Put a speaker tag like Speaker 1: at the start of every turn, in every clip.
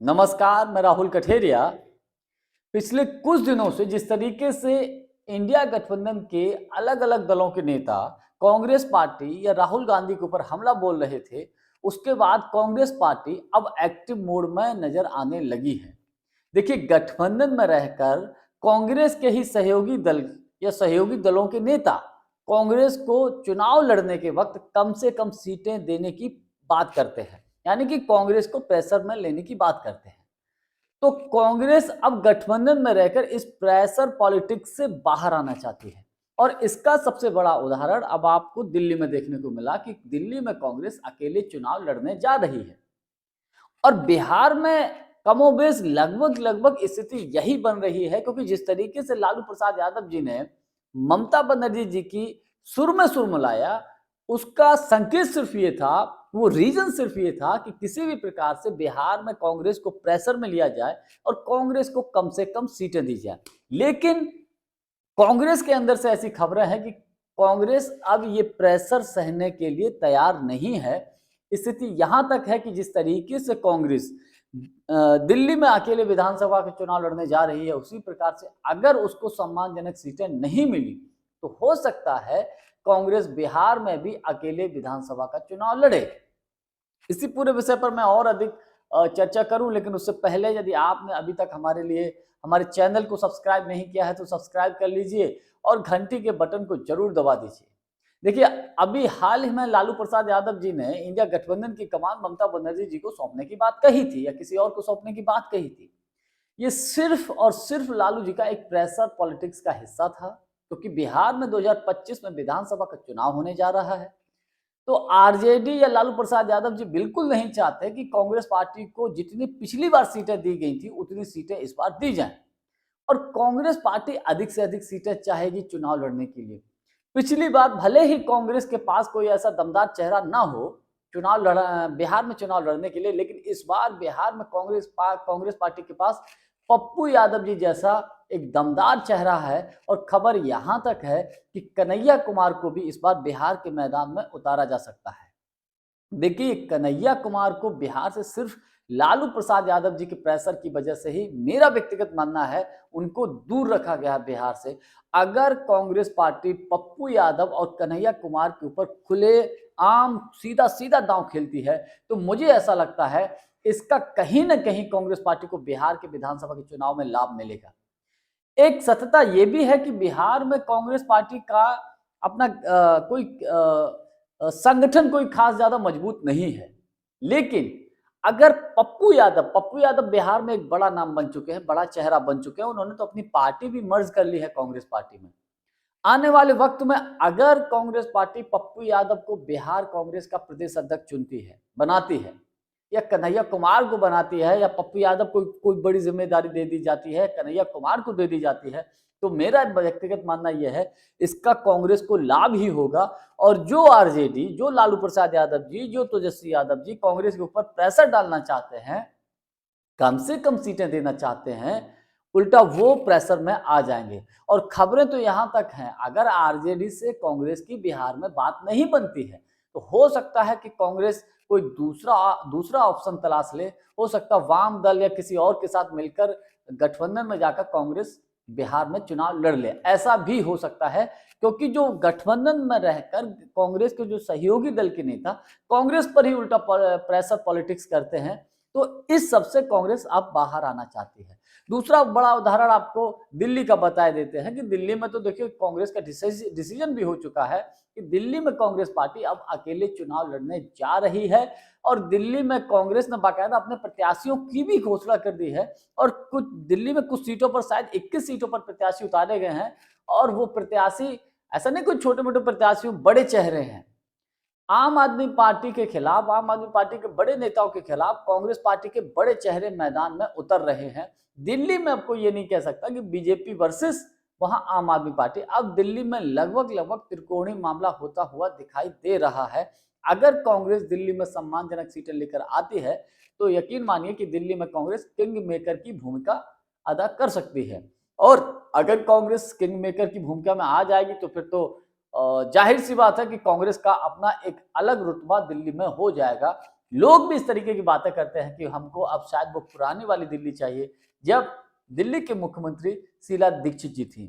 Speaker 1: नमस्कार, मैं राहुल कठेरिया। पिछले कुछ दिनों से जिस तरीके से इंडिया गठबंधन के अलग अलग दलों के नेता कांग्रेस पार्टी या राहुल गांधी के ऊपर हमला बोल रहे थे, उसके बाद कांग्रेस पार्टी अब एक्टिव मोड में नजर आने लगी है। देखिए, गठबंधन में रहकर कांग्रेस के ही सहयोगी दल या सहयोगी दलों के नेता कांग्रेस को चुनाव लड़ने के वक्त कम से कम सीटें देने की बात करते हैं, यानी कि कांग्रेस को प्रेशर में लेने की बात करते हैं। तो कांग्रेस अब गठबंधन में रहकर इस प्रेशर पॉलिटिक्स से बाहर आना चाहती है। और इसका सबसे बड़ा उदाहरण अब आपको दिल्ली में देखने को मिला कि दिल्ली में कांग्रेस अकेले चुनाव लड़ने जा रही है। और बिहार में कमोबेश लगभग लगभग स्थिति यही बन रही है, क्योंकि जिस तरीके से लालू प्रसाद यादव जी ने ममता बनर्जी जी की सुर में सुर मिलाया, उसका संकेत सिर्फ ये था, वो रीजन सिर्फ ये था कि किसी भी प्रकार से बिहार में कांग्रेस को प्रेशर में लिया जाए और कांग्रेस को कम से कम सीटें दी जाए। लेकिन कांग्रेस के अंदर से ऐसी खबरें हैं कि कांग्रेस अब ये प्रेशर सहने के लिए तैयार नहीं है। स्थिति यहां तक है कि जिस तरीके से कांग्रेस दिल्ली में अकेले विधानसभा के चुनाव लड़ने जा रही है, उसी प्रकार से अगर उसको सम्मानजनक सीटें नहीं मिली तो हो सकता है कांग्रेस बिहार में भी अकेले विधानसभा का चुनाव लड़े। इसी पूरे विषय पर मैं और अधिक चर्चा करूं, लेकिन उससे पहले यदि आपने अभी तक हमारे चैनल को सब्सक्राइब नहीं किया है तो सब्सक्राइब कर लीजिए और घंटी के बटन को जरूर दबा दीजिए। देखिए, अभी हाल ही में लालू प्रसाद यादव जी ने इंडिया गठबंधन की कमान ममता बनर्जी जी को सौंपने की बात कही थी या किसी और को सौंपने की बात कही थी। ये सिर्फ और सिर्फ लालू जी का एक प्रेशर पॉलिटिक्स का हिस्सा था, क्योंकि बिहार में 2025 में विधानसभा का चुनाव होने जा रहा है। तो आरजेडी या लालू प्रसाद यादव जी बिल्कुल नहीं चाहते कि कांग्रेस पार्टी को जितनी पिछली बार सीटें दी गई थी उतनी सीटें इस बार दी जाएं। और कांग्रेस पार्टी अधिक से अधिक सीटें चाहेगी चुनाव लड़ने के लिए। पिछली बार भले ही कांग्रेस के पास कोई ऐसा दमदार चेहरा ना हो बिहार में चुनाव लड़ने के लिए, लेकिन इस बार बिहार में कांग्रेस पार्टी के पास पप्पू यादव जी जैसा एक दमदार चेहरा है। और खबर यहां तक है कि कन्हैया कुमार को भी इस बार बिहार के मैदान में उतारा जा सकता है। देखिए, कन्हैया कुमार को बिहार से सिर्फ लालू प्रसाद यादव जी के प्रेशर की वजह से ही, मेरा व्यक्तिगत मानना है, उनको दूर रखा गया है बिहार से। अगर कांग्रेस पार्टी पप्पू यादव और कन्हैया कुमार के ऊपर खुले आम सीधा सीधा दांव खेलती है तो मुझे ऐसा लगता है इसका कहीं ना कहीं कांग्रेस पार्टी को बिहार के विधानसभा के चुनाव में लाभ मिलेगा। एक सत्यता यह भी है कि बिहार में कांग्रेस पार्टी का अपना कोई संगठन कोई खास ज्यादा मजबूत नहीं है। लेकिन अगर पप्पू यादव बिहार में एक बड़ा नाम बन चुके हैं, बड़ा चेहरा बन चुके हैं, उन्होंने तो अपनी पार्टी भी मर्ज कर ली है कांग्रेस पार्टी में। आने वाले वक्त में अगर कांग्रेस पार्टी पप्पू यादव को बिहार कांग्रेस का प्रदेश अध्यक्ष चुनती है, बनाती है, या कन्हैया कुमार को बनाती है, या पप्पू यादव को कोई बड़ी जिम्मेदारी दे दी जाती है, कन्हैया कुमार को दे दी जाती है, तो मेरा व्यक्तिगत मानना यह है इसका कांग्रेस को लाभ ही होगा। और जो आरजेडी, जो लालू प्रसाद यादव जी, जो तेजस्वी यादव जी कांग्रेस के ऊपर प्रेशर डालना चाहते हैं, कम से कम सीटें देना चाहते हैं, उल्टा वो प्रेशर में आ जाएंगे। और खबरें तो यहां तक हैं, अगर आरजेडी से कांग्रेस की बिहार में बात नहीं बनती है तो हो सकता है कि कांग्रेस कोई दूसरा दूसरा ऑप्शन तलाश ले। हो सकता है वाम दल या किसी और के साथ मिलकर गठबंधन में जाकर कांग्रेस बिहार में चुनाव लड़ ले, ऐसा भी हो सकता है। क्योंकि जो गठबंधन में रहकर कांग्रेस के जो सहयोगी दल के नेता कांग्रेस पर ही उल्टा प्रेशर पॉलिटिक्स करते हैं, तो इस सबसे कांग्रेस अब बाहर आना चाहती है। दूसरा बड़ा उदाहरण आपको दिल्ली का बता देते हैं कि दिल्ली में तो देखिए कांग्रेस का डिसीजन भी हो चुका है कि दिल्ली में कांग्रेस पार्टी अब अकेले चुनाव लड़ने जा रही है। और दिल्ली में कांग्रेस ने बाकायदा अपने प्रत्याशियों की भी घोषणा कर दी है। और दिल्ली में कुछ सीटों पर शायद 21 सीटों पर प्रत्याशी उतारे गए हैं। और वो प्रत्याशी ऐसा नहीं कुछ छोटे मोटे प्रत्याशी, बड़े चेहरे हैं। आम आदमी पार्टी के खिलाफ, आम आदमी पार्टी के बड़े नेताओं के खिलाफ कांग्रेस पार्टी के बड़े चेहरे मैदान में उतर रहे हैं। दिल्ली में आपको ये नहीं कह सकता कि बीजेपी वर्सेस वहां आम आदमी पार्टी। अब दिल्ली में लगभग लगभग त्रिकोणीय मामला होता हुआ दिखाई दे रहा है। अगर कांग्रेस दिल्ली में सम्मानजनक सीटें लेकर आती है तो यकीन मानिए कि दिल्ली में कांग्रेस किंग मेकर की भूमिका अदा कर सकती है। और अगर कांग्रेस किंग मेकर की भूमिका में आ जाएगी तो फिर तो जाहिर सी बात है कि कांग्रेस का अपना एक अलग रुतबा दिल्ली में हो जाएगा। लोग भी इस तरीके की बातें करते हैं कि हमको अब शायद वो पुरानी वाली दिल्ली चाहिए जब दिल्ली के मुख्यमंत्री शीला दीक्षित जी थी।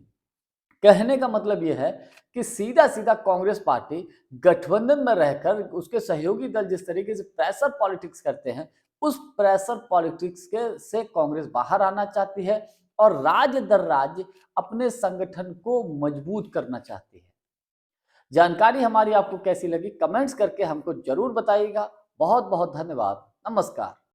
Speaker 1: कहने का मतलब यह है कि सीधा सीधा कांग्रेस पार्टी गठबंधन में रहकर उसके सहयोगी दल जिस तरीके से प्रेशर पॉलिटिक्स करते हैं, उस प्रेशर पॉलिटिक्स के से कांग्रेस बाहर आना चाहती है और राज्य दर राज्य अपने संगठन को मजबूत करना चाहती है। जानकारी हमारी आपको कैसी लगी कमेंट्स करके हमको जरूर बताइएगा। बहुत बहुत धन्यवाद। नमस्कार।